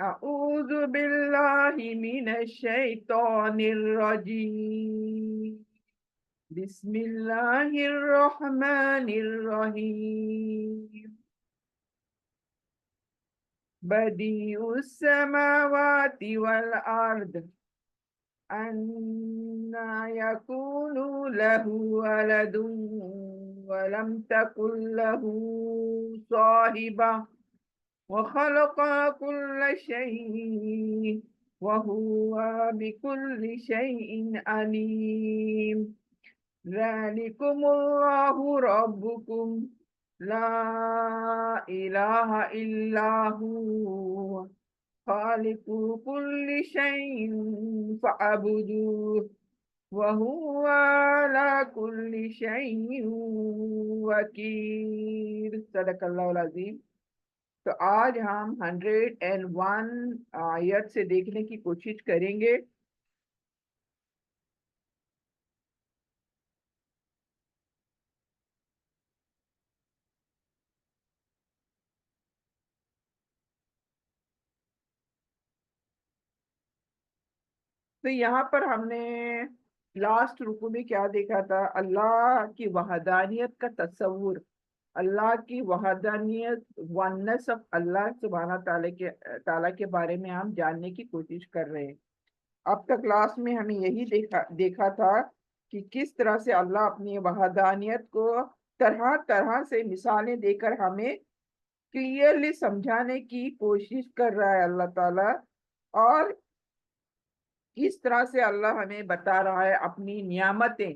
اعوذ باللہ من الشیطان الرجیم، بسم اللہ الرحمن الرحیم، بدیع السماوات والارض أَنَّى يَكُونُ لَهُ وَلَدٌ وَلَمْ تَكُنْ لَهُ صَاحِبَةٌ وَخَلَقَ كُلَّ شَيْءٍ وَهُوَ بِكُلِّ شَيْءٍ عَلِيمٌ ذَلِكُمُ اللَّهُ رَبُّكُمْ لَا إِلَهَ إِلَّا هُوَ خالق كل شيء فاعبدوه وهو على كل شيء وكيل۔ صدق اللہ العظیم۔ تو آج ہم 101 آیت سے دیکھنے کی کوشش کریں گے۔ تو یہاں پر ہم نے لاسٹ رکو میں کیا دیکھا تھا؟ اللہ کی وحدانیت کا تصور، اللہ کی وحدانیت، ونس آف اللہ سبحانہ تعالیٰ کے بارے میں ہم جاننے کی کوشش کر رہے ہیں۔ اب تک کلاس میں ہمیں یہی دیکھا تھا کہ کس طرح سے اللہ اپنی وحدانیت کو طرح طرح سے مثالیں دے کر ہمیں کلیئرلی سمجھانے کی کوشش کر رہا ہے اللہ تعالیٰ، اور کس طرح سے اللہ ہمیں بتا رہا ہے، اپنی نعمتیں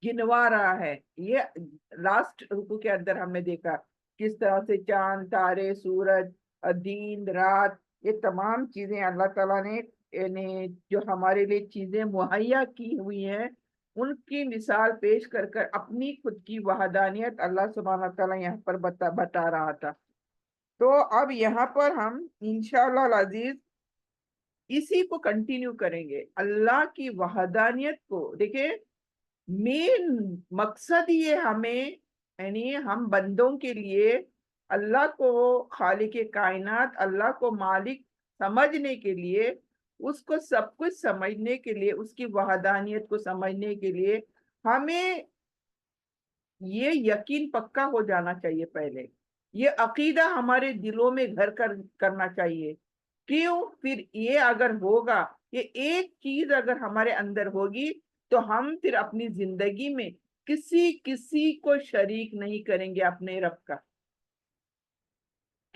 گنوا رہا ہے۔ یہ لاسٹ رکو کے اندر ہم نے دیکھا کس طرح سے چاند، تارے، سورج، دن، رات، یہ تمام چیزیں اللہ تعالیٰ نے یعنی جو ہمارے لیے چیزیں مہیا کی ہوئی ہیں ان کی مثال پیش کر کر اپنی خود کی وحدانیت اللہ سبحانہ تعالیٰ یہاں پر بتا رہا تھا۔ تو اب یہاں پر ہم انشاءاللہ العزیز اسی کو کنٹینیو کریں گے، اللہ کی وحدانیت کو۔ دیکھیں مین مقصد یہ ہمیں یعنی ہم بندوں کے لیے اللہ کو خالق کائنات، اللہ کو مالک سمجھنے کے لیے، اس کو سب کچھ سمجھنے کے لیے، اس کی وحدانیت کو سمجھنے کے لیے ہمیں یہ یقین پکا ہو جانا چاہیے، پہلے یہ عقیدہ ہمارے دلوں میں گھر کرنا چاہیے۔ کیوں؟ پھر یہ اگر ہوگا، یہ ایک چیز اگر ہمارے اندر ہوگی تو ہم پھر اپنی زندگی میں کسی کو شریک نہیں کریں گے اپنے رب کا،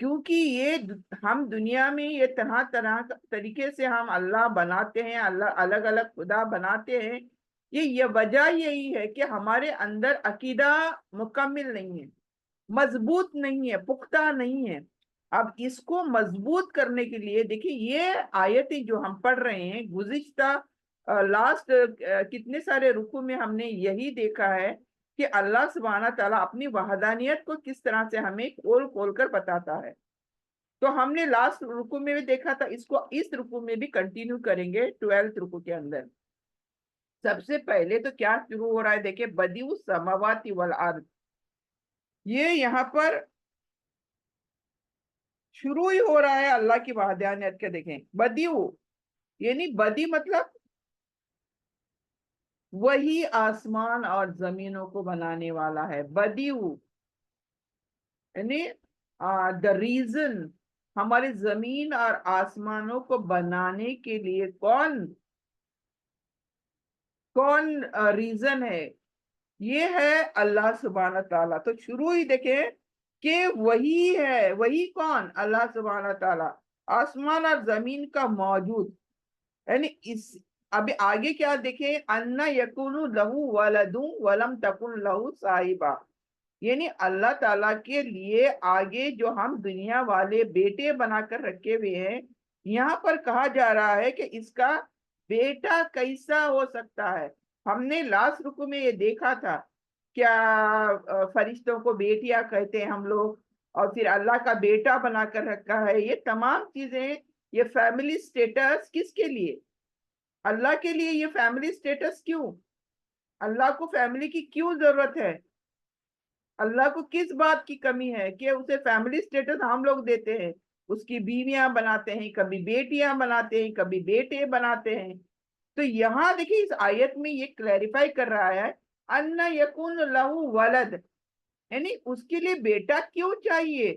کیونکہ یہ ہم دنیا میں یہ طرح طرح طریقے سے ہم اللہ بناتے ہیں، اللہ الگ الگ خدا بناتے ہیں۔ یہ وجہ یہی ہے کہ ہمارے اندر عقیدہ مکمل نہیں ہے، مضبوط نہیں ہے، پختہ نہیں ہے۔ اب اس کو مضبوط کرنے کے لیے دیکھیں یہ آیتیں جو ہم پڑھ رہے ہیں، گزشتہ لاسٹ کتنے سارے رکوع میں ہم نے یہی دیکھا ہے کہ اللہ سبحانہ تعالیٰ اپنی وحدانیت کو کس طرح سے ہمیں کھول کھول کر بتاتا ہے۔ تو ہم نے لاسٹ رکوع میں بھی دیکھا تھا، اس کو اس رکوع میں بھی کنٹینیو کریں گے 12 رکوع کے اندر۔ سب سے پہلے تو کیا شروع ہو رہا ہے؟ دیکھیں بدیع السماوات والارض، یہ یہاں پر شروع ہی ہو رہا ہے اللہ کی وحدانیت کے۔ دیکھیں بدیع یعنی بدی مطلب وہی آسمان اور زمینوں کو بنانے والا ہے۔ بدیع یعنی the reason، ہماری زمین اور آسمانوں کو بنانے کے لیے کون ریزن ہے؟ یہ ہے اللہ سبحانہ تعالیٰ۔ تو شروع ہی دیکھیں کہ وہی ہے، وہی کون؟ اللہ سبحانہ تعالیٰ، آسمان اور زمین کا موجود۔ یعنی ابھی آگے کیا دیکھیں، اَنَّ يَكُونُ لَهُ وَلَدٌ وَلَمْ تَكُنْ لَهُ صَاحِبَةٌ، یعنی اللہ تعالیٰ کے لیے آگے جو ہم دنیا والے بیٹے بنا کر رکھے ہوئے ہیں، یہاں پر کہا جا رہا ہے کہ اس کا بیٹا کیسا ہو سکتا ہے۔ ہم نے لاسٹ رکوع میں یہ دیکھا تھا، کیا فرشتوں کو بیٹیاں کہتے ہیں ہم لوگ، اور پھر اللہ کا بیٹا بنا کر رکھا ہے۔ یہ تمام چیزیں، یہ فیملی سٹیٹس کس کے لیے؟ اللہ کے لیے۔ یہ فیملی سٹیٹس کیوں؟ اللہ کو فیملی کی کیوں ضرورت ہے؟ اللہ کو کس بات کی کمی ہے کہ اسے فیملی سٹیٹس ہم لوگ دیتے ہیں؟ اس کی بیویاں بناتے ہیں، کبھی بیٹیاں بناتے ہیں، کبھی بیٹے بناتے ہیں. تو یہاں دیکھیے اس آیت میں یہ کلیریفائی کر رہا ہے ان یکون لہو ولد، یعنی اس کے لیے بیٹا کیوں چاہیے.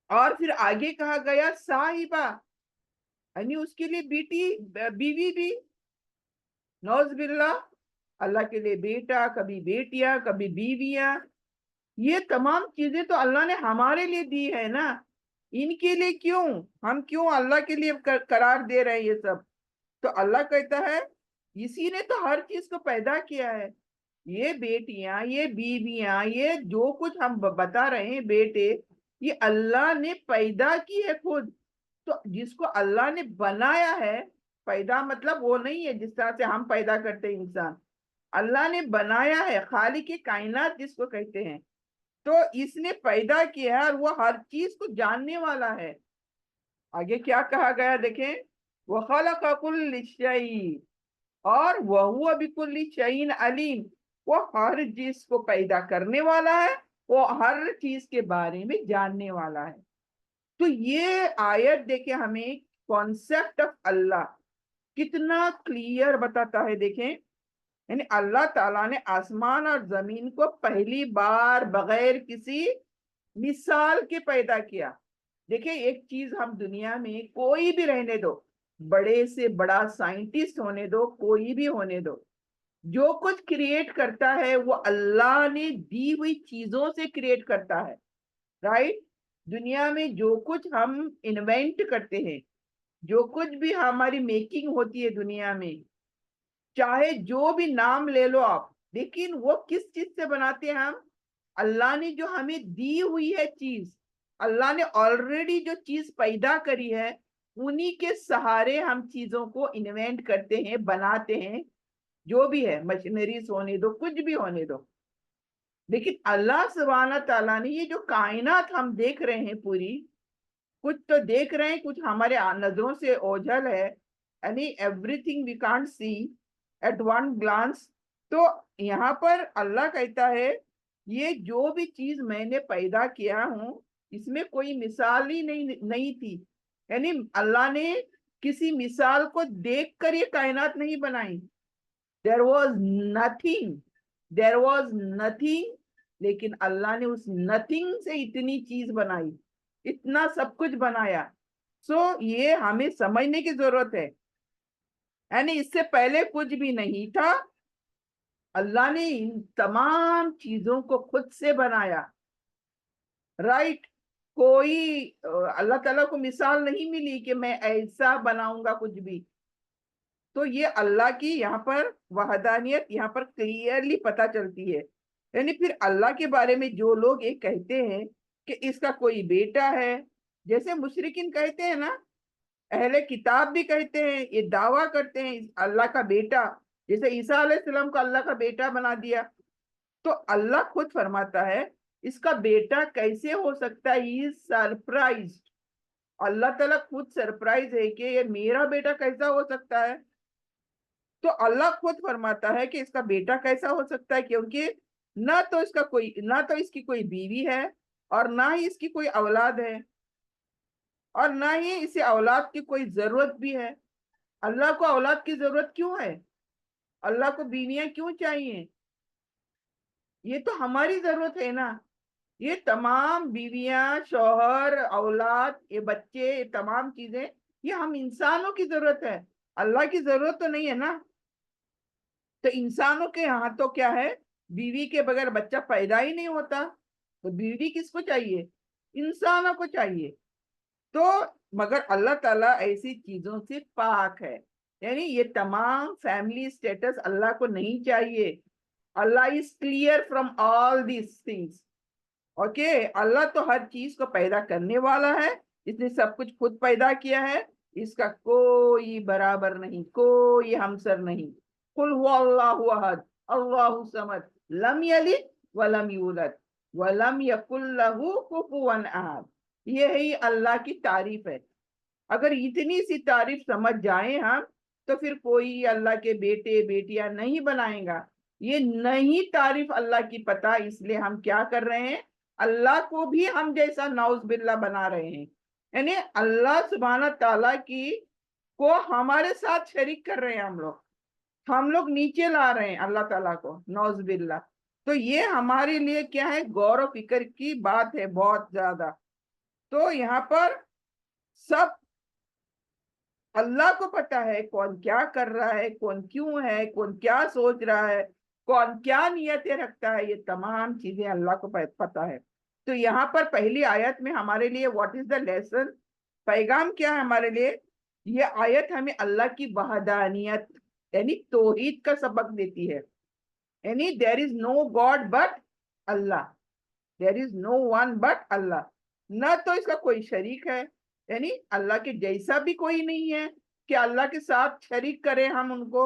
اور پھر آگے کہا گیا صاحبہ، یعنی اس کے لیے بیٹی بیوی بھی. نوز باللہ، اللہ کے لیے بیٹا، کبھی بیٹیاں، کبھی بیویاں. یہ تمام چیزیں تو اللہ نے ہمارے لیے دی ہے نا، ان کے لیے کیوں، ہم کیوں اللہ کے لیے قرار دے رہے ہیں یہ سب. تو اللہ کہتا ہے اسی نے تو ہر چیز کو پیدا کیا ہے. یہ بیٹیاں، یہ بیویاں، یہ جو کچھ ہم بتا رہے ہیں بیٹے، یہ اللہ نے پیدا کی ہے خود. تو جس کو اللہ نے بنایا ہے، پیدا مطلب وہ نہیں ہے جس طرح سے ہم پیدا کرتے ہیں انسان، اللہ نے بنایا ہے، خالق کائنات جس کو کہتے ہیں. تو اس نے پیدا کیا ہے اور وہ ہر چیز کو جاننے والا ہے. آگے کیا کہا گیا دیکھیں، وَخَلَقَ كُلِّ شَيْءٍ، اور وَهُوَ بِكُلِّ شَيْءٍ عَلِيمٌ، وہ ہر چیز کو پیدا کرنے والا ہے، وہ ہر چیز کے بارے میں جاننے والا ہے. تو یہ آیت دیکھیں ہمیں کانسیپٹ آف اللہ کتنا کلیئر بتاتا ہے. دیکھیں یعنی اللہ تعالیٰ نے آسمان اور زمین کو پہلی بار بغیر کسی مثال کے پیدا کیا. دیکھیں ایک چیز ہم دنیا میں کوئی بھی رہنے دو، بڑے سے بڑا سائنٹسٹ ہونے دو، کوئی بھی ہونے دو، جو کچھ کریٹ کرتا ہے وہ اللہ نے دی ہوئی چیزوں سے کریٹ کرتا ہے. رائٹ؟ دنیا میں جو کچھ ہم انوینٹ کرتے ہیں، جو کچھ بھی ہماری میکنگ ہوتی ہے دنیا میں، چاہے جو بھی نام لے لو آپ، لیکن وہ کس چیز سے بناتے ہیں ہم؟ اللہ نے جو ہمیں دی ہوئی ہے چیز، اللہ نے آلریڈی جو چیز پیدا کری ہے، انہی کے سہارے ہم چیزوں کو انوینٹ کرتے ہیں، بناتے ہیں. جو بھی ہے، مشینریز ہونے دو، کچھ بھی ہونے دو. لیکن اللہ سبحانہ تعالیٰ نے یہ جو کائنات ہم دیکھ رہے ہیں پوری، کچھ تو دیکھ رہے ہیں، کچھ ہمارے نظروں سے اوجھل ہے، یعنی every thing we can't see at one glance. تو یہاں پر اللہ کہتا ہے یہ جو بھی چیز میں نے پیدا کیا ہوں، اس میں کوئی مثال ہی نہیں تھی. یعنی اللہ نے کسی مثال کو دیکھ کر یہ کائنات نہیں بنائی. there was nothing there was nothing لیکن اللہ نے اس نتھنگ سے اتنی چیز بنائی، اتنا سب کچھ بنایا. یہ ہمیں سمجھنے کی ضرورت ہے، یعنی اس سے پہلے کچھ بھی نہیں تھا، اللہ نے ان تمام چیزوں کو خود سے بنایا. رائٹ؟ کوئی اللہ تعالیٰ کو مثال نہیں ملی کہ میں ایسا بناؤں گا کچھ بھی. تو یہ اللہ کی یہاں پر وحدانیت یہاں پر کلیئرلی پتہ چلتی ہے. یعنی پھر اللہ کے بارے میں جو لوگ یہ کہتے ہیں کہ اس کا کوئی بیٹا ہے، جیسے مشرکین کہتے ہیں نا، اہل کتاب بھی کہتے ہیں، یہ دعویٰ کرتے ہیں اللہ کا بیٹا، جیسے عیسیٰ علیہ السلام کو اللہ کا بیٹا بنا دیا. تو اللہ خود فرماتا ہے اس کا بیٹا کیسے ہو سکتا ہے، یہ سرپرائز. اللہ تعالیٰ خود سرپرائز ہے کہ یہ میرا بیٹا کیسا ہو سکتا ہے. تو اللہ خود فرماتا ہے کہ اس کا بیٹا کیسا ہو سکتا ہے، کیونکہ نہ تو اس کی کوئی بیوی ہے، اور نہ ہی اس کی کوئی اولاد ہے، اور نہ ہی اسے اولاد کی کوئی ضرورت بھی ہے. اللہ کو اولاد کی ضرورت کیوں ہے؟ اللہ کو بیویاں کیوں چاہیے؟ یہ تو ہماری ضرورت ہے نا. یہ تمام بیویاں، شوہر، اولاد، یہ بچے، یہ تمام چیزیں یہ ہم انسانوں کی ضرورت ہے، اللہ کی ضرورت تو نہیں ہے نا. تو انسانوں کے یہاں تو کیا ہے، بیوی کے بغیر بچہ پیدا ہی نہیں ہوتا. تو بیوی کس کو چاہیے؟ انسانوں کو چاہیے. تو مگر اللہ تعالیٰ ایسی چیزوں سے پاک ہے، یعنی یہ تمام فیملی سٹیٹس اللہ کو نہیں چاہیے. اللہ is clear from all these things. Okay, اللہ تو ہر چیز کو پیدا کرنے والا ہے، اس نے سب کچھ خود پیدا کیا ہے، اس کا کوئی برابر نہیں، کوئی ہمسر نہیں. قل هو اللہ احد اللہ الصمد لم یلد ولم یولد ولم یکن لہ کفوا احد. یہی اللہ کی تعریف ہے. اگر اتنی سی تعریف سمجھ جائیں ہم، تو پھر کوئی اللہ کے بیٹے بیٹیاں نہیں بنائیں گا. یہ نہیں تعریف اللہ کی پتہ، اس لیے ہم کیا کر رہے ہیں، اللہ کو بھی ہم جیسا نعوذ باللہ بنا رہے ہیں، یعنی اللہ سبحانہ تعالیٰ کی کو ہمارے ساتھ شریک کر رہے ہیں ہم لوگ نیچے لا رہے ہیں اللہ تعالیٰ کو، نعوذ باللہ۔ تو یہ ہمارے لیے کیا ہے، غور و فکر کی بات ہے بہت زیادہ۔ تو یہاں پر سب اللہ کو پتا ہے کون کیا کر رہا ہے، کون کیوں ہے، کون کیا سوچ رہا ہے، کون کیا نیتیں رکھتا ہے، یہ تمام چیزیں اللہ کو پتا ہے۔ تو یہاں پر پہلی آیت میں ہمارے لیے واٹ از دا لیسن، پیغام کیا ہے ہمارے لیے؟ یہ آیت ہمیں اللہ کی وحدانیت یعنی توحید کا سبق دیتی ہے، یعنی there is no god but اللہ، there is no one but اللہ، نہ تو اس کا کوئی شریک ہے، یعنی اللہ کے جیسا بھی کوئی نہیں ہے کہ اللہ کے ساتھ شریک کرے ہم ان کو،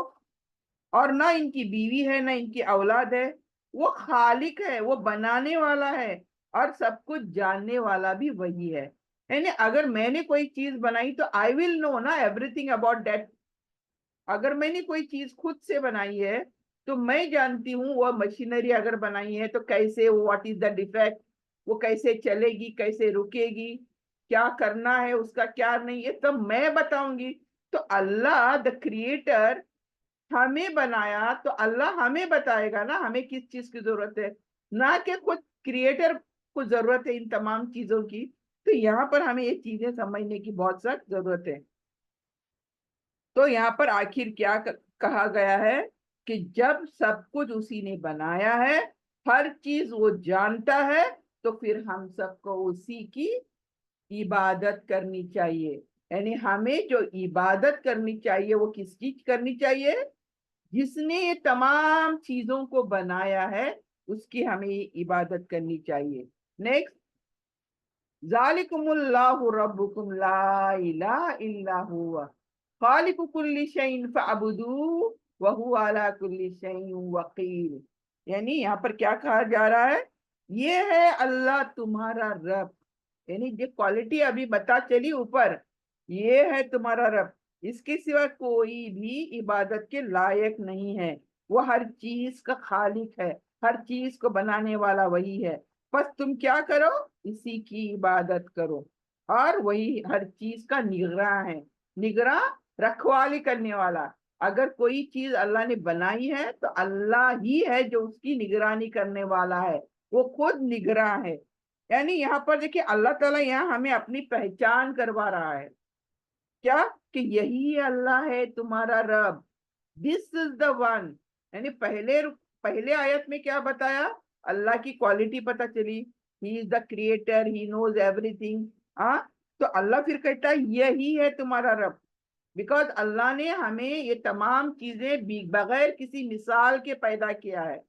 اور نہ ان کی بیوی ہے، نہ ان کی اولاد ہے۔ وہ خالق ہے، وہ بنانے والا ہے، اور سب کچھ جاننے والا بھی وہی ہے۔ یعنی اگر میں نے کوئی چیز بنائی تو آئی ول نو نا ایوری تھنگ اباؤٹ دیٹ۔ اگر میں نے کوئی چیز خود سے بنائی ہے تو میں جانتی ہوں، وہ مشینری اگر بنائی ہے تو کیسے، واٹ از دا ڈیفیکٹ، وہ کیسے چلے گی، کیسے رکے گی، کیا کرنا ہے اس کا، کیا نہیں، یہ تو میں بتاؤں گی۔ تو اللہ دا کریٹر ہمیں بنایا تو اللہ ہمیں بتائے گا نا ہمیں کس چیز کی ضرورت ہے، نہ کہ خود کریٹر کو ضرورت ہے ان تمام چیزوں کی۔ تو یہاں پر ہمیں یہ چیزیں سمجھنے کی بہت سخت ضرورت ہے۔ تو یہاں پر آخر کیا کہا گیا ہے کہ جب سب کچھ اسی نے بنایا ہے، ہر چیز وہ جانتا ہے، تو پھر ہم سب کو اسی کی عبادت کرنی چاہیے۔ یعنی ہمیں جو عبادت کرنی چاہیے وہ کس چیز کرنی چاہیے؟ جس نے یہ تمام چیزوں کو بنایا ہے اس کی ہمیں عبادت کرنی چاہیے۔ نیکسٹ، ذالکم اللہ ربکم لا الہ الا ہوا خالق کل شیء فاعبدوہ وہو علی کل شیء وکیل۔ یعنی یہاں پر کیا کہا جا رہا ہے؟ یہ ہے اللہ تمہارا رب، یعنی جو کوالٹی ابھی بتا چلی اوپر، یہ ہے تمہارا رب، اس کے سوا کوئی بھی عبادت کے لائق نہیں ہے، وہ ہر چیز کا خالق ہے، ہر چیز کو بنانے والا وہی ہے، بس تم کیا کرو، اسی کی عبادت کرو، اور وہی ہر چیز کا نگراں ہے، نگراں رکھوالی کرنے والا۔ اگر کوئی چیز اللہ نے بنائی ہے تو اللہ ہی ہے جو اس کی نگرانی کرنے والا ہے، وہ خود نگراں ہے۔ یعنی یہاں پر دیکھیے اللہ تعالیٰ یہاں ہمیں اپنی پہچان کروا رہا ہے، کیا کہ یہی اللہ ہے تمہارا رب، دس از دا ون۔ یعنی پہلے آیت میں کیا بتایا؟ اللہ کی کوالٹی پتا چلی، he is the creator, he knows everything. تو اللہ پھر کہتا ہے یہی ہے تمہارا رب، بیکاز اللہ نے ہمیں یہ تمام چیزیں بغیر کسی مثال کے پیدا کیا ہے،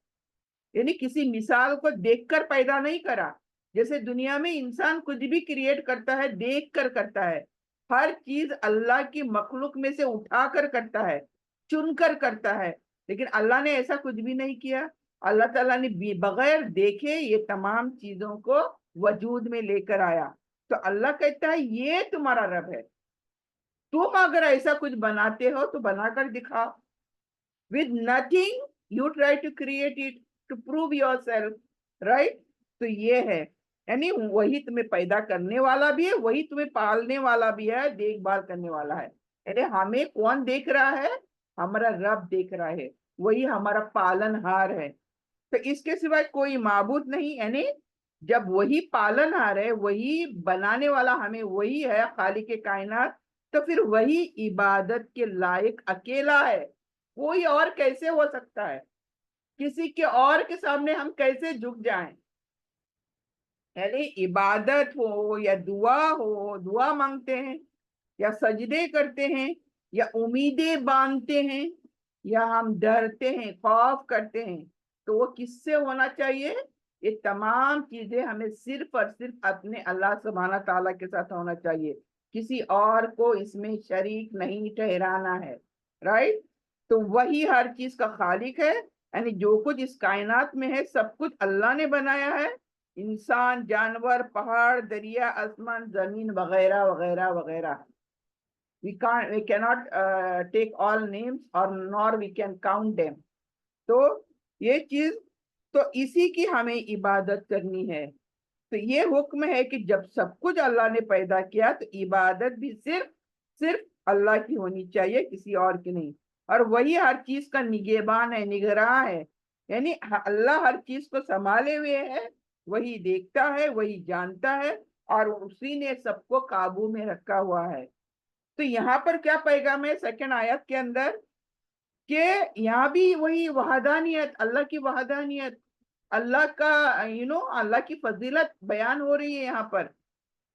یعنی کسی مثال کو دیکھ کر پیدا نہیں کرا۔ جیسے دنیا میں انسان کچھ بھی کریٹ کرتا ہے دیکھ کر کرتا ہے، ہر چیز اللہ کی مخلوق میں سے اٹھا کر کرتا ہے، چن کر کرتا ہے، لیکن اللہ نے ایسا کچھ بھی نہیں کیا۔ اللہ تعالیٰ نے بغیر دیکھے یہ تمام چیزوں کو وجود میں لے کر آیا۔ تو اللہ کہتا ہے یہ تمہارا رب ہے، تم اگر ایسا کچھ بناتے ہو تو بنا کر دکھاؤ۔ with nothing you try to create it to prove yourself, right؟ تو یہ ہے، یعنی وہی تمہیں پیدا کرنے والا بھی ہے، وہی تمہیں پالنے والا بھی ہے، دیکھ بھال کرنے والا ہے۔ یعنی ہمیں کون دیکھ رہا ہے؟ ہمارا رب دیکھ رہا ہے، وہی ہمارا پالن ہار ہے۔ تو اس کے سوائے کوئی معبود نہیں، یعنی جب وہی پالن ہار ہے، وہی بنانے والا ہمیں وہی ہے، خالق کائنات، تو پھر وہی عبادت کے لائق اکیلا ہے، کوئی اور کیسے ہو سکتا ہے؟ کسی کے اور کے سامنے ہم کیسے جھک جائیں؟ یعنی عبادت ہو یا دعا ہو، دعا مانگتے ہیں یا سجدے کرتے ہیں یا امیدیں باندھتے ہیں یا ہم ڈرتے ہیں، خوف کرتے ہیں، تو وہ کس سے ہونا چاہیے؟ یہ تمام چیزیں ہمیں صرف اور صرف اپنے اللہ سبحانہ تعالیٰ کے ساتھ ہونا چاہیے، کسی اور کو اس میں شریک نہیں ٹھہرانا ہے، رائٹ؟ تو وہی ہر چیز کا خالق ہے، یعنی جو کچھ اس کائنات میں ہے سب کچھ اللہ نے بنایا ہے، انسان، جانور، پہاڑ، دریا، آسمان، زمین وغیرہ وغیرہ وغیرہ۔ we cannot take all names or nor we can count them۔ تو یہ چیز، تو اسی کی ہمیں عبادت کرنی ہے۔ تو یہ حکم ہے کہ جب سب کچھ اللہ نے پیدا کیا تو عبادت بھی صرف صرف اللہ کی ہونی چاہیے، کسی اور کی نہیں۔ اور وہی ہر چیز کا نگہبان ہے، نگراں ہے، یعنی اللہ ہر چیز کو سنبھالے ہوئے ہے، وہی دیکھتا ہے، وہی جانتا ہے، اور اسی نے سب کو قابو میں رکھا ہوا ہے۔ تو یہاں پر کیا پیغام ہے سیکنڈ آیت کے اندر، کہ یہاں بھی وہی وحدانیت، اللہ کی وحدانیت، اللہ کا اللہ کی فضیلت بیان ہو رہی ہے یہاں پر،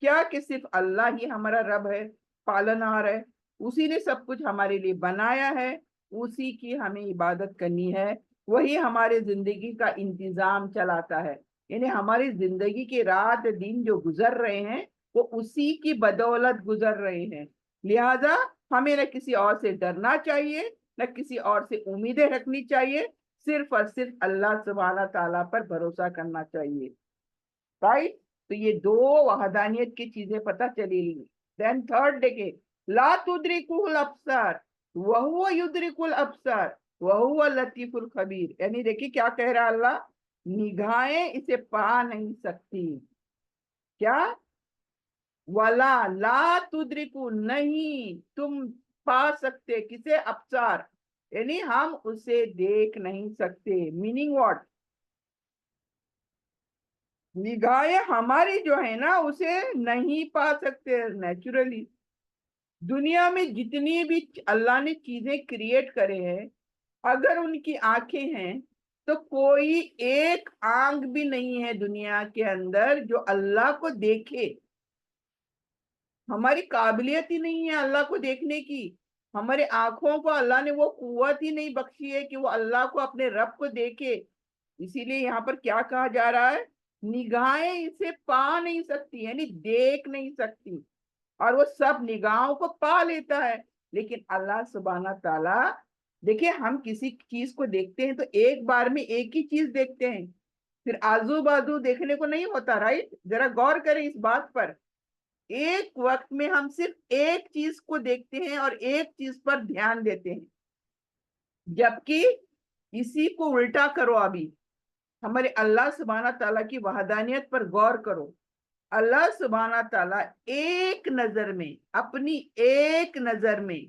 کیا کہ صرف اللہ ہی ہمارا رب ہے، پالنہار ہے، اسی نے سب کچھ ہمارے لیے بنایا ہے، اسی کی ہمیں عبادت کرنی ہے، وہی ہمارے زندگی کا انتظام چلاتا ہے، یعنی ہماری زندگی کے رات دن جو گزر رہے ہیں وہ اسی کی بدولت گزر رہے ہیں، لہذا ہمیں نہ کسی اور سے ڈرنا چاہیے، نہ کسی اور سے امیدیں رکھنی چاہیے، صرف اور صرف اللہ سبحانہ تعالیٰ پر بھروسہ کرنا چاہیے، رائٹ؟ تو یہ دو وحدانیت کی چیزیں پتہ چلی لی۔ دین تھرڈ دیکھیں، لا تدرکہ الابصار وہو یدرک الابصار وہو اللطیف الخبیر، یعنی دیکھیں کیا کہہ رہا اللہ، نگاہیں اسے پا نہیں سکتی، کیا؟ ولا لا تدرکو، نہیں تم پا سکتے، کسے؟ ابصار، یعنی ہم اسے دیکھ نہیں سکتے، میننگ واٹ؟ نگاہیں ہماری جو ہے نا اسے نہیں پا سکتے نیچرلی۔ دنیا میں جتنی بھی اللہ نے چیزیں کریٹ کرے ہیں، اگر ان کی آنکھیں ہیں تو کوئی ایک آنکھ بھی نہیں ہے دنیا کے اندر جو اللہ کو دیکھے، ہماری قابلیت ہی نہیں ہے اللہ کو دیکھنے کی، ہمارے آنکھوں کو اللہ نے وہ قوت ہی نہیں بخشی ہے کہ وہ اللہ کو، اپنے رب کو دیکھے، اسی لیے یہاں پر کیا کہا جا رہا ہے، نگاہیں اسے پا نہیں سکتی، یعنی دیکھ نہیں سکتی، اور وہ سب نگاہوں کو پا لیتا ہے، لیکن اللہ سبحانہ تعالیٰ، دیکھیں ہم کسی چیز کو دیکھتے ہیں تو ایک بار میں ایک ہی چیز دیکھتے ہیں، پھر آزو بازو دیکھنے کو نہیں ہوتا، رائٹ؟ ذرا غور کریں اس بات پر، ایک وقت میں ہم صرف ایک چیز کو دیکھتے ہیں اور ایک چیز پر دھیان دیتے ہیں، جبکہ اسی کو الٹا کرو، ابھی ہمارے اللہ سبحانہ تعالیٰ کی وحدانیت پر غور کرو، اللہ سبحانہ تعالیٰ ایک نظر میں، اپنی ایک نظر میں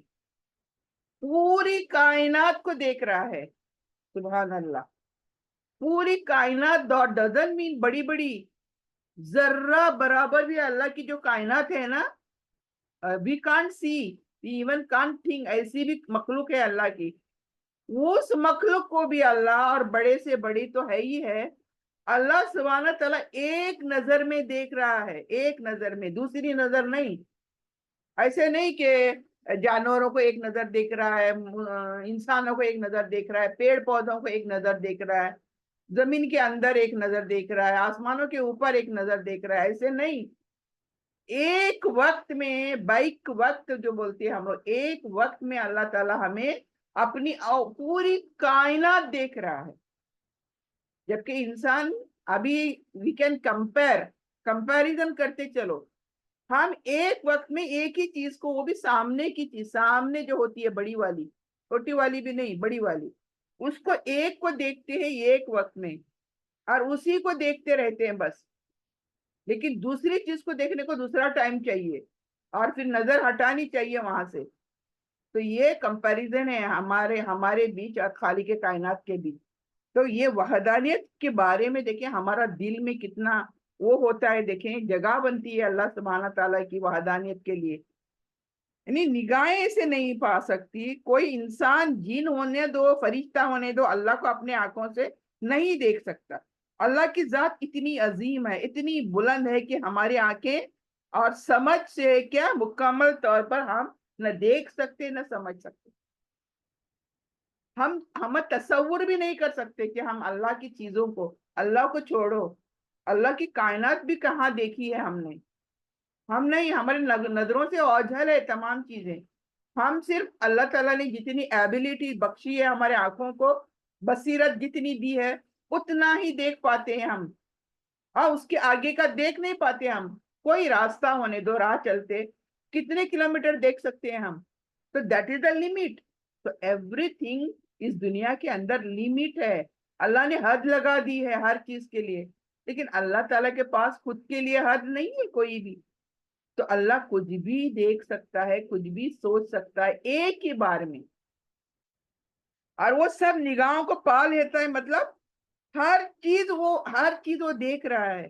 پوری کائنات کو دیکھ رہا ہے، سبحان اللہ، پوری کائنات ڈزنٹ مین بڑی بڑی، ذرہ برابر بھی اللہ کی جو کائنات ہے نا، we can't see, we even can't think، ایسی بھی مخلوق ہے اللہ کی، اس مخلوق کو بھی اللہ، اور بڑے سے بڑی تو ہے ہی ہے، اللہ سبحانہ تعالیٰ ایک نظر میں دیکھ رہا ہے، ایک نظر میں، دوسری نظر نہیں، ایسے نہیں کہ جانوروں کو ایک نظر دیکھ رہا ہے، انسانوں کو ایک نظر دیکھ رہا ہے، پیڑ پودوں کو ایک نظر دیکھ رہا ہے، زمین کے اندر ایک نظر دیکھ رہا ہے، آسمانوں کے اوپر ایک نظر دیکھ رہا ہے، ایسے نہیں، ایک وقت میں، بیک وقت جو بولتے ہیں ہم لوگ، ایک وقت میں اللہ تعالیٰ ہمیں اپنی پوری کائنات دیکھ رہا ہے، جبکہ انسان ابھی وی کین کمپیریزن کرتے چلو، ہم ایک وقت میں ایک ہی چیز کو، وہ بھی سامنے کی چیز، سامنے جو ہوتی ہے بڑی والی، چھوٹی والی بھی نہیں، بڑی والی، اس کو ایک کو دیکھتے ہیں ایک وقت میں، اور اسی کو دیکھتے رہتے ہیں بس، لیکن دوسری چیز کو دیکھنے کو دوسرا ٹائم چاہیے، اور پھر نظر ہٹانی چاہیے وہاں سے، تو یہ کمپیریزن ہے ہمارے بیچ اور خالق کائنات کے بیچ۔ تو یہ وحدانیت کے بارے میں دیکھیں ہمارا دل میں کتنا وہ ہوتا ہے، دیکھیں جگہ بنتی ہے اللہ سبحانہ تعالیٰ کی وحدانیت کے لیے، یعنی نگاہیں اسے نہیں پا سکتی، کوئی انسان، جن ہونے دو، فرشتہ ہونے دو، اللہ کو اپنے آنکھوں سے نہیں دیکھ سکتا، اللہ کی ذات اتنی عظیم ہے، اتنی بلند ہے کہ ہماری آنکھیں اور سمجھ سے کیا مکمل طور پر ہم نہ دیکھ سکتے نہ سمجھ سکتے، ہم تصور بھی نہیں کر سکتے کہ ہم اللہ کی چیزوں کو، اللہ کو چھوڑو، اللہ کی کائنات بھی کہاں دیکھی ہے ہم نے، ہم نہیں، ہمارے نظروں سے اوجھل ہے تمام چیزیں، ہم صرف اللہ تعالیٰ نے جتنی ایبیلٹی بخشی ہے ہمارے آنکھوں کو، بصیرت جتنی دی ہے، اتنا ہی دیکھ پاتے ہیں ہم، اور اس کے آگے کا دیکھ نہیں پاتے ہم، کوئی راستہ ہونے دو، راہ چلتے کتنے کلومیٹر دیکھ سکتے ہیں ہم، تو دیٹ از دا لمٹ، تو ایوری تھنگ اس دنیا کے اندر لمٹ ہے، اللہ نے حد لگا دی ہے ہر چیز کے لیے، لیکن اللہ تعالیٰ کے پاس خود کے لیے حد نہیں ہے کوئی بھی. تو اللہ کچھ بھی دیکھ سکتا ہے, کچھ بھی سوچ سکتا ہے ایک ہی بار میں, اور وہ سب نگاہوں کو پا لیتا ہے. مطلب ہر چیز وہ دیکھ رہا ہے,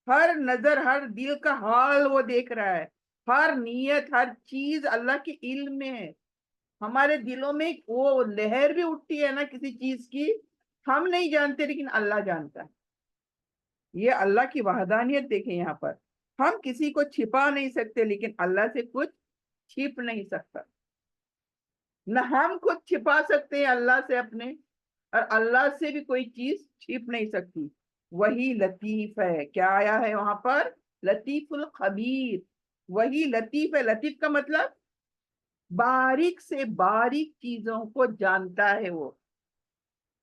ہر نظر, ہر دل کا حال وہ دیکھ رہا ہے, ہر نیت, ہر چیز اللہ کے علم میں ہے. ہمارے دلوں میں وہ لہر بھی اٹھتی ہے نا کسی چیز کی, ہم نہیں جانتے لیکن اللہ جانتا ہے. یہ اللہ کی وحدانیت دیکھیں یہاں پر. ہم کسی کو چھپا نہیں سکتے لیکن اللہ سے کچھ چھپ نہیں سکتا. نہ ہم خود چھپا سکتے ہیں اللہ سے اپنے, اور اللہ سے بھی کوئی چیز چھپ نہیں سکتی. وہی لطیف ہے. کیا آیا ہے وہاں پر؟ لطیف الخبیر. وہی لطیف ہے. لطیف کا مطلب باریک سے باریک چیزوں کو جانتا ہے وہ,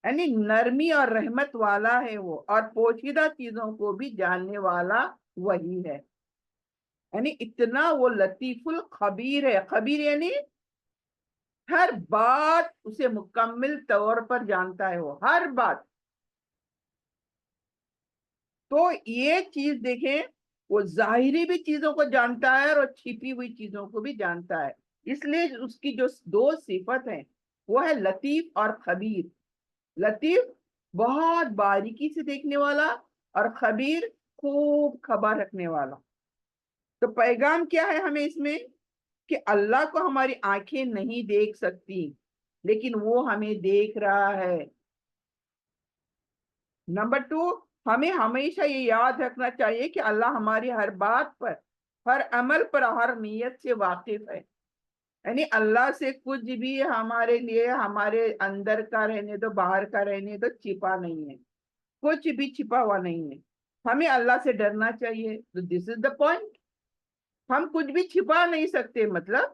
یعنی نرمی اور رحمت والا ہے وہ, اور پوشیدہ چیزوں کو بھی جاننے والا وہی ہے. یعنی اتنا وہ لطیف الخبیر ہے. خبیر یعنی ہر بات اسے مکمل طور پر جانتا ہے وہ, ہر بات. تو یہ چیز دیکھیں, وہ ظاہری بھی چیزوں کو جانتا ہے اور چھپی ہوئی چیزوں کو بھی جانتا ہے. اس لیے اس کی جو دو صفت ہیں وہ ہے لطیف اور خبیر. لطیف بہت باریکی سے دیکھنے والا, اور خبیر خوب خبر رکھنے والا. تو پیغام کیا ہے ہمیں اس میں؟ کہ اللہ کو ہماری آنکھیں نہیں دیکھ سکتی لیکن وہ ہمیں دیکھ رہا ہے. نمبر 2, ہمیں ہمیشہ یہ یاد رکھنا چاہیے کہ اللہ ہماری ہر بات پر, ہر عمل پر, ہر نیت سے واقف ہے. یعنی اللہ سے کچھ بھی ہمارے لیے, ہمارے اندر کا رہنے دو, باہر کا رہنے دو, چھپا نہیں ہے. کچھ بھی چھپا ہوا نہیں ہے. ہمیں اللہ سے ڈرنا چاہیے. تو دس از دا پوائنٹ. ہم کچھ بھی چھپا نہیں سکتے, مطلب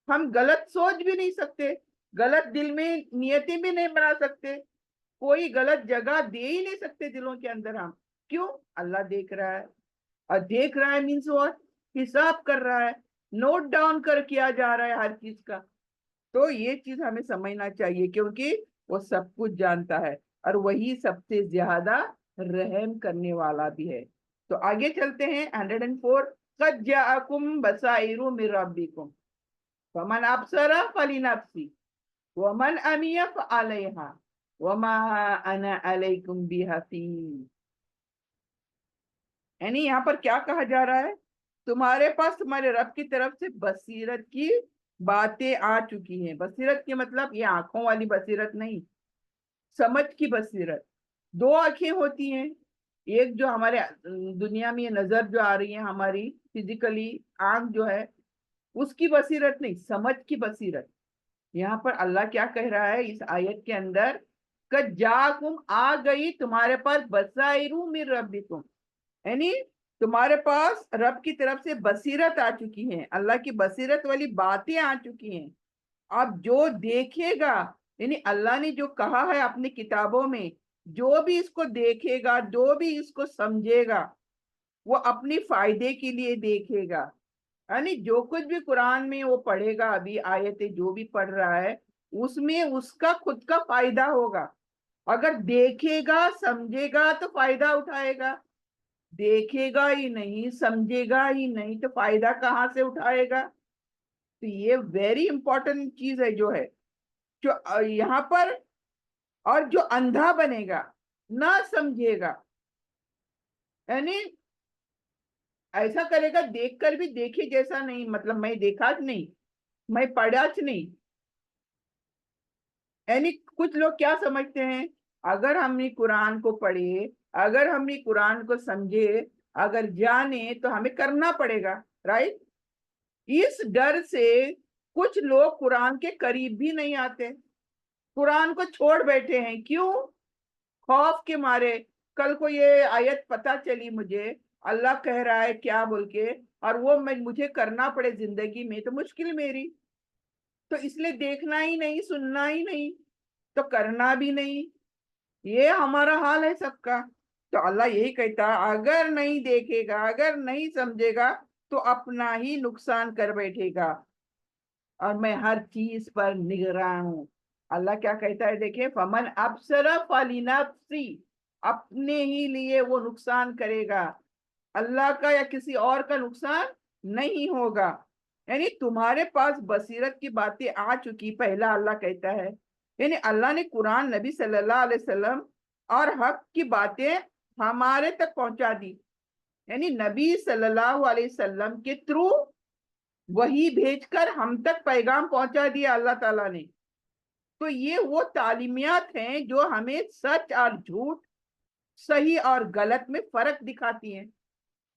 ہم غلط سوچ بھی نہیں سکتے, غلط دل میں نیتیں بھی نہیں بنا سکتے, کوئی غلط جگہ دے ہی نہیں سکتے دلوں کے اندر ہم. کیوں؟ اللہ دیکھ رہا ہے. اور دیکھ رہا ہے مینس واٹ؟ حساب کر رہا ہے, نوٹ ڈاؤن کر کیا جا رہا ہے ہر چیز کا. تو یہ چیز ہمیں سمجھنا چاہیے کیونکہ وہ سب کچھ جانتا ہے, اور وہی سب سے زیادہ رحم کرنے والا بھی ہے. تو آگے چلتے ہیں. 104, قد جاءکم بصائر من ربکم فمن ابصر فلنفسہ ومن عمی فعلیہا وما انا علیکم بحفیظ. یعنی یہاں پر کیا کہا جا رہا ہے؟ تمہارے پاس تمہارے رب کی طرف سے بصیرت کی باتیں آ چکی ہیں. بصیرت کے مطلب یہ آنکھوں والی بصیرت نہیں, سمجھ کی بصیرت. دو آنکھیں ہوتی ہیں, ایک جو ہمارے دنیا میں یہ نظر جو آ رہی ہے ہماری فزیکلی آنکھ جو ہے, اس کی بصیرت نہیں, سمجھ کی بصیرت. یہاں پر اللہ کیا کہہ رہا ہے اس آیت کے اندر؟ کہ جاکم, آ گئی تمہارے پاس بصائر من ربکم, یعنی تمہارے پاس رب کی طرف سے بصیرت آ چکی ہے, اللہ کی بصیرت والی باتیں آ چکی ہیں. اب جو دیکھے گا, یعنی اللہ نے جو کہا ہے اپنی کتابوں میں, جو بھی اس کو دیکھے گا, جو بھی اس کو سمجھے گا, وہ اپنی فائدے کے لیے دیکھے گا. یعنی جو کچھ بھی قرآن میں وہ پڑھے گا, ابھی آیتیں جو بھی پڑھ رہا ہے, اس میں اس کا خود کا فائدہ ہوگا. اگر دیکھے گا, سمجھے گا تو فائدہ اٹھائے گا, دیکھے گا ہی نہیں, سمجھے گا ہی نہیں, تو فائدہ کہاں سے اٹھائے گا؟ تو یہ ویری امپورٹنٹ چیز ہے جو ہے جو یہاں پر. اور جو اندھا بنے گا, نہ سمجھے گا, یعنی ایسا کرے گا دیکھ کر بھی دیکھے جیسا نہیں, مطلب میں دیکھا نہیں, میں پڑھا نہیں. یعنی کچھ لوگ کیا سمجھتے ہیں, اگر ہم نے قرآن کو پڑھے, اگر ہم نے قرآن کو سمجھے, اگر جانے تو ہمیں کرنا پڑے گا, رائٹ. اس ڈر سے کچھ لوگ قرآن کے قریب بھی نہیں آتے, قرآن کو چھوڑ بیٹھے ہیں. کیوں؟ خوف کے مارے. کل کو یہ آیت پتہ چلی مجھے, اللہ کہہ رہا ہے کیا بول کے, اور وہ مجھے کرنا پڑے زندگی میں, تو مشکل میری. تو اس لیے دیکھنا ہی نہیں, سننا ہی نہیں, تو کرنا بھی نہیں. یہ ہمارا حال ہے سب کا. تو اللہ یہی کہتا ہے, اگر نہیں دیکھے گا, اگر نہیں سمجھے گا, تو اپنا ہی نقصان کر بیٹھے گا, اور میں ہر چیز پر نگراں ہوں. اللہ کیا کہتا ہے دیکھیں, فمن ابصر فلنفسہ, اپنے ہی لیے وہ نقصان کرے گا، اللہ کا یا کسی اور کا نقصان نہیں ہوگا۔ یعنی تمہارے پاس بصیرت کی باتیں آ چکی، پہلا اللہ کہتا ہے، یعنی اللہ نے قرآن نبی صلی اللہ علیہ وسلم اور حق کی باتیں ہمارے تک پہنچا دی، یعنی نبی صلی اللہ علیہ وسلم کے تھرو وہی بھیج کر ہم تک پیغام پہنچا دیا اللہ تعالیٰ نے۔ تو یہ وہ تعلیمیات ہیں جو ہمیں سچ اور جھوٹ، صحیح اور غلط میں فرق دکھاتی ہیں۔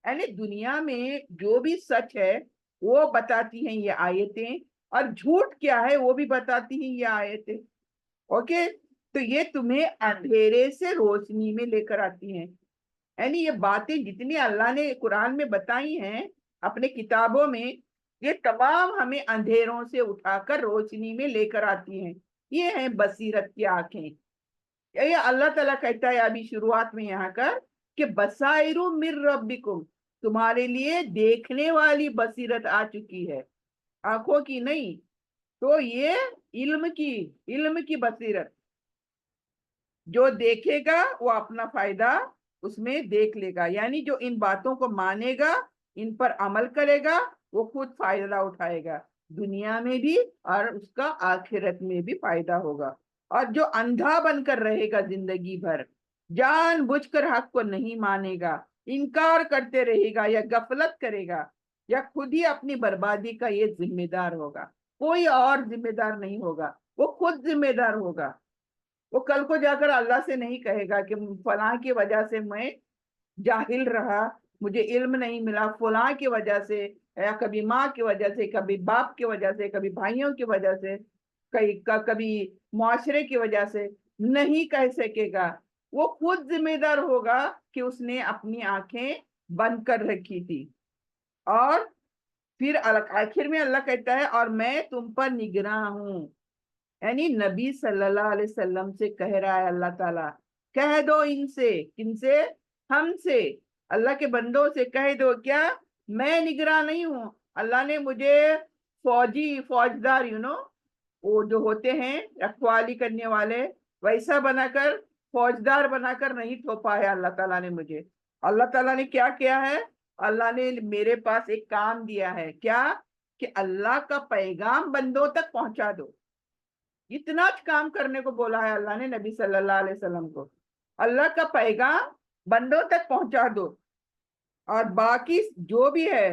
یعنی دنیا میں جو بھی سچ ہے وہ بتاتی ہیں یہ آیتیں، اور جھوٹ کیا ہے وہ بھی بتاتی ہیں یہ آیتیں۔ اوکے، تو یہ تمہیں اندھیرے سے روشنی میں لے کر آتی ہیں۔ یعنی یہ باتیں جتنی اللہ نے قرآن میں بتائی ہیں اپنے کتابوں میں، یہ تمام ہمیں اندھیروں سے اٹھا کر روشنی میں لے کر آتی ہیں۔ یہ ہیں بصیرت کی آنکھیں۔ یہ اللہ تعالیٰ کہتا ہے ابھی شروعات میں یہاں کر کہ بصائر من ربکم، تمہارے لیے دیکھنے والی بصیرت آ چکی ہے، آنکھوں کی نہیں۔ تو یہ علم کی بصیرت، جو دیکھے گا وہ اپنا فائدہ اس میں دیکھ لے گا، یعنی جو ان باتوں کو مانے گا، ان پر عمل کرے گا، وہ خود فائدہ اٹھائے گا، دنیا میں بھی اور اس کا آخرت میں بھی فائدہ ہوگا۔ اور جو اندھا بن کر رہے گا زندگی بھر، جان بوجھ کر حق کو نہیں مانے گا، انکار کرتے رہے گا یا غفلت کرے گا، یا خود ہی اپنی بربادی کا یہ ذمہ دار ہوگا، کوئی اور ذمہ دار نہیں ہوگا، وہ خود ذمہ دار ہوگا۔ وہ کل کو جا کر اللہ سے نہیں کہے گا کہ فلاں کی وجہ سے میں جاہل رہا، مجھے علم نہیں ملا، فلاں کی وجہ سے، یا کبھی ماں کی وجہ سے، کبھی باپ کی وجہ سے، کبھی بھائیوں کی وجہ سے، کبھی معاشرے کی وجہ سے نہیں کہہ سکے گا۔ وہ خود ذمہ دار ہوگا کہ اس نے اپنی آنکھیں بند کر رکھی تھی۔ اور پھر آخر میں اللہ کہتا ہے اور میں تم پر نگراں ہوں، یعنی نبی صلی اللہ علیہ وسلم سے کہہ رہا ہے اللہ تعالیٰ، کہہ دو ان سے، کن سے؟ ہم سے، اللہ کے بندوں سے کہہ دو کیا؟ میں نگراں نہیں ہوں۔ اللہ نے مجھے فوجدار وہ جو ہوتے ہیں رکھوالی کرنے والے، ویسا بنا کر، فوجدار بنا کر نہیں تھوپا ہے اللہ تعالیٰ نے مجھے۔ اللہ تعالیٰ نے کیا کیا ہے؟ اللہ نے میرے پاس ایک کام دیا ہے، کیا؟ کہ اللہ کا پیغام بندوں تک پہنچا دو۔ اتنا کام کرنے کو بولا ہے اللہ نے نبی صلی اللہ علیہ وسلم کو، اللہ کا پیغام بندوں تک پہنچا دو۔ اور باقی جو بھی ہے،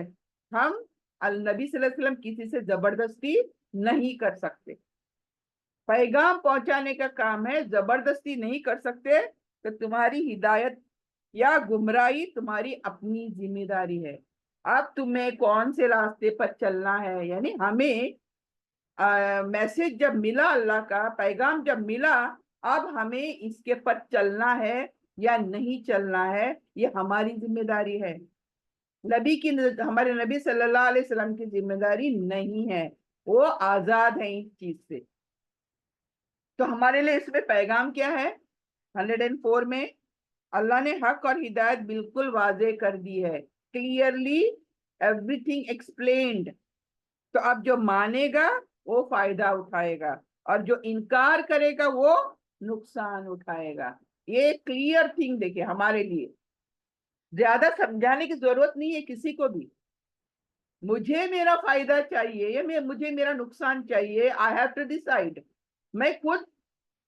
ہم النبی صلی اللہ علیہ وسلم کسی سے زبردستی نہیں کر سکتے، پیغام پہنچانے کا کام ہے، زبردستی نہیں کر سکتے۔ تو تمہاری ہدایت یا گمراہی تمہاری اپنی ذمہ داری ہے۔ اب تمہیں کون سے راستے پر چلنا ہے، یعنی ہمیں میسج جب ملا، اللہ کا پیغام جب ملا، اب ہمیں اس کے پر چلنا ہے یا نہیں چلنا ہے، یہ ہماری ذمہ داری ہے، ہمارے نبی صلی اللہ علیہ وسلم کی ذمہ داری نہیں ہے، وہ آزاد ہیں اس چیز سے۔ تو ہمارے لیے اس میں پیغام کیا ہے؟ 104 میں اللہ نے حق اور ہدایت بالکل واضح کر دی ہے، کلیئرلی ایوری تھنگ ایکسپلینڈ۔ تو اب جو مانے گا وہ فائدہ اٹھائے گا، اور جو انکار کرے گا وہ نقصان اٹھائے گا۔ یہ کلیئر تھنگ دیکھیں، ہمارے لیے زیادہ سمجھانے کی ضرورت نہیں ہے کسی کو بھی۔ مجھے میرا فائدہ چاہیے یا مجھے میرا نقصان چاہیے، آئی ہیو ٹو ڈیسائیڈ، میں خود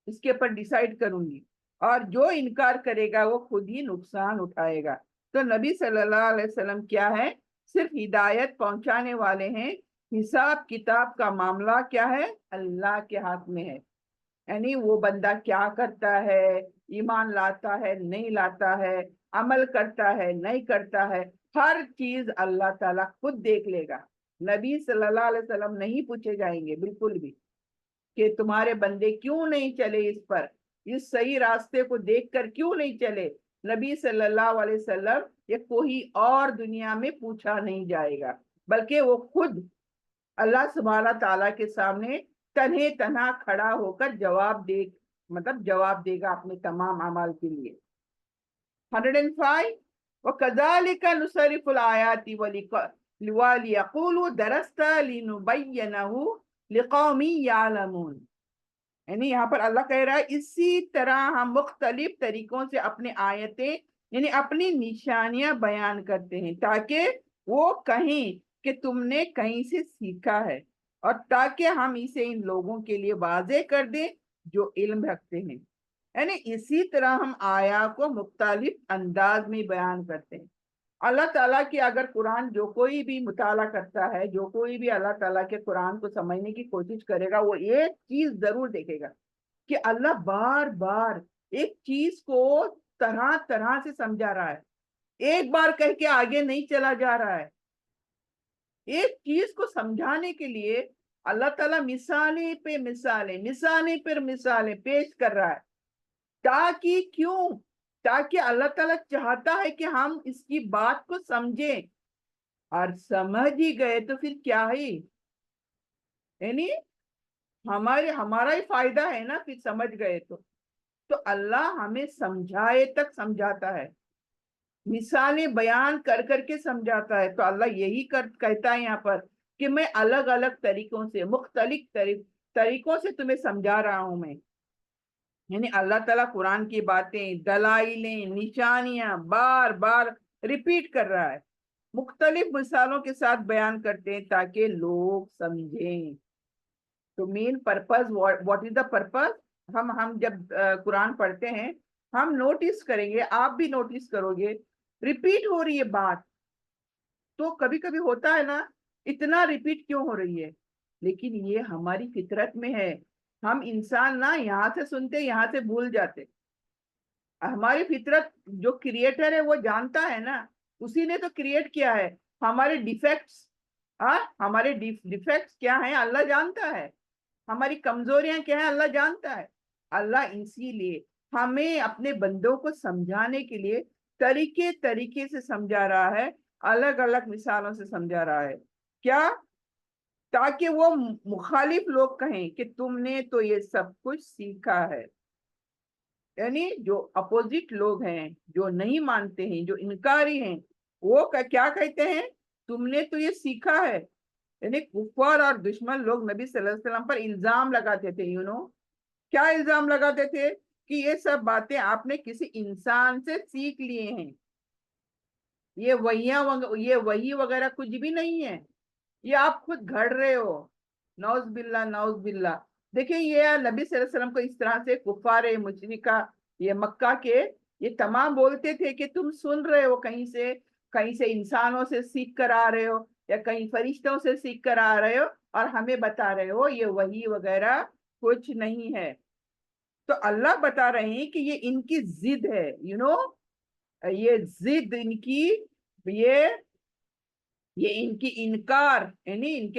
اس کے پر ڈیسائیڈ کروں گی، اور جو انکار کرے گا وہ خود ہی نقصان اٹھائے گا۔ تو نبی صلی اللہ علیہ وسلم کیا ہے؟ صرف ہدایت پہنچانے والے ہیں، حساب کتاب کا معاملہ کیا ہے؟ اللہ کے ہاتھ میں ہے۔ یعنی وہ بندہ کیا کرتا ہے، ایمان لاتا ہے نہیں لاتا ہے، عمل کرتا ہے نہیں کرتا ہے، ہر چیز اللہ تعالیٰ خود دیکھ لے گا۔ نبی صلی اللہ علیہ وسلم نہیں پوچھے جائیں گے بالکل بھی کہ تمہارے بندے کیوں نہیں چلے اس پر، اس صحیح راستے کو دیکھ کر کیوں نہیں چلے۔ نبی صلی اللہ علیہ وسلم یہ کوئی اور دنیا میں پوچھا نہیں جائے گا، بلکہ وہ خود اللہ سبحانہ تعالیٰ کے سامنے تنہے تنہا کھڑا ہو کر جواب دے گا اپنے تمام اعمال کے لیے۔ 105 وَكَذَلِكَ نُصَرِّفُ الْآيَاتِ وَلِيَقُولُوا دَرَسْتَ لِنُبَيِّنَهُ لِقَوْمٍ يَعْلَمُونَ۔ یعنی یہاں پر اللہ کہہ رہا ہے اسی طرح ہم مختلف طریقوں سے اپنی آیتیں یعنی اپنی نشانیاں بیان کرتے ہیں تاکہ وہ کہیں کہ تم نے کہیں سے سیکھا ہے، اور تاکہ ہم اسے ان لوگوں کے لیے واضح کر دیں جو علم رکھتے ہیں۔ یعنی اسی طرح ہم آیات کو مختلف انداز میں بیان کرتے ہیں۔ اللہ تعالیٰ کی اگر قرآن جو کوئی بھی مطالعہ کرتا ہے، جو کوئی بھی اللہ تعالیٰ کے قرآن کو سمجھنے کی کوشش کرے گا، وہ ایک چیز ضرور دیکھے گا کہ اللہ بار بار ایک چیز کو طرح طرح سے سمجھا رہا ہے، ایک بار کہہ کے آگے نہیں چلا جا رہا ہے۔ ایک چیز کو سمجھانے کے لیے اللہ تعالیٰ مثالیں پہ مثالیں، مثالیں پر مثالیں پیش کر رہا ہے، تاکہ اللہ تعالیٰ چاہتا ہے کہ ہم اس کی بات کو سمجھیں، اور سمجھ ہی گئے تو پھر کیا ہے، یعنی ہمارا ہی فائدہ ہے نا، پھر سمجھ گئے تو اللہ ہمیں سمجھائے تک سمجھاتا ہے، مثالیں بیان کر کر کے سمجھاتا ہے۔ تو اللہ یہی کہتا ہے یہاں پر کہ میں الگ الگ طریقوں سے، مختلف طریقوں سے تمہیں سمجھا رہا ہوں میں۔ یعنی اللہ تعالیٰ قرآن کی باتیں، دلائلیں، نشانیاں بار بار ریپیٹ کر رہا ہے، مختلف مثالوں کے ساتھ بیان کرتے ہیں تاکہ لوگ سمجھیں۔ تو main purpose, what is the purpose? ہم جب قرآن پڑھتے ہیں ہم نوٹس کریں گے، آپ بھی نوٹس کرو گے، ریپیٹ ہو رہی ہے بات، تو کبھی کبھی ہوتا ہے نا اتنا ریپیٹ کیوں ہو رہی ہے، لیکن یہ ہماری فطرت میں ہے۔ ہم انسان نا یہاں سے سنتے یہاں سے بھول جاتے۔ ہماری فطرت جو کریٹر ہے وہ جانتا ہے نا، اسی نے تو کریٹ کیا ہے۔ ہمارے ڈیفیکٹس، ہمارے ڈیفیکٹس کیا ہیں اللہ جانتا ہے، ہماری کمزوریاں کیا ہیں اللہ جانتا ہے۔ اللہ اسی لیے ہمیں اپنے بندوں کو سمجھانے کے لیے طریقے سے سمجھا رہا ہے، الگ الگ مثالوں سے سمجھا رہا ہے، کیا؟ تاکہ وہ مخالف لوگ کہیں کہ تم نے تو یہ سب کچھ سیکھا ہے۔ یعنی جو اپوزٹ لوگ ہیں، جو نہیں مانتے ہیں، جو انکاری ہیں، وہ کیا کہتے ہیں؟ تم نے تو یہ سیکھا ہے۔ یعنی کفار اور دشمن لوگ نبی صلی اللہ علیہ وسلم پر الزام لگاتے تھے، کیا الزام لگاتے تھے؟ کہ یہ سب باتیں آپ نے کسی انسان سے سیکھ لیے ہیں، یہ وحی وغیرہ کچھ بھی نہیں ہے، یہ آپ خود گھڑ رہے ہو۔ نعوذ باللہ، نعوذ باللہ۔ دیکھیں یہ نبی صلی اللہ علیہ وسلم کو اس طرح سے کفار مشرکہ یہ مکہ کے یہ تمام بولتے تھے کہ تم سن رہے ہو کہیں سے انسانوں سے سیکھ کر آ رہے ہو، یا کہیں فرشتوں سے سیکھ کر آ رہے ہو، اور ہمیں بتا رہے ہو یہ وحی وغیرہ کچھ نہیں ہے۔ تو اللہ بتا رہے ہیں کہ یہ ان کی ضد ہے، یہ ضد ان کی، یہ ان کی انکار، یعنی ان کے